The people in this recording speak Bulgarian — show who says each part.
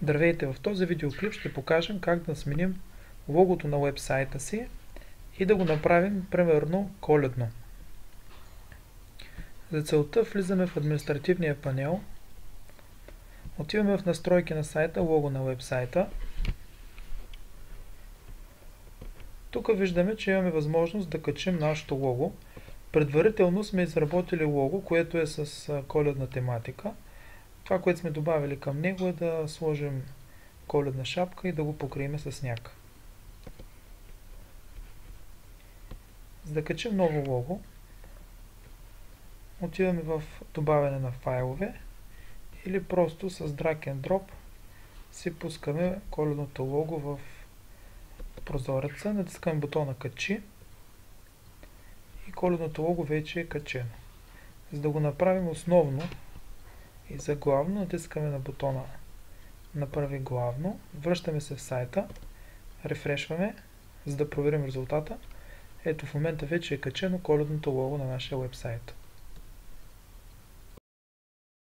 Speaker 1: Здравейте! В този видеоклип ще покажем как да сменим логото на уебсайта си и да го направим примерно коледно. За целта влизаме в административния панел, отиваме в настройки на сайта, лого на уебсайта. Тук виждаме, че имаме възможност да качим нашето лого. Предварително сме изработили лого, което е с коледна тематика. Това, което сме добавили към него, е да сложим коледна шапка и да го покрием с сняг. За да качим ново лого, отиваме в добавяне на файлове или просто с drag and drop си пускаме коледното лого в прозореца, натискаме бутона качи и коледното лого вече е качено. За да го направим основно и заглавно, натискаме на бутона направи главно, връщаме се в сайта, рефрешваме, за да проверим резултата. Ето в момента вече е качено коледното лого на нашия уебсайт.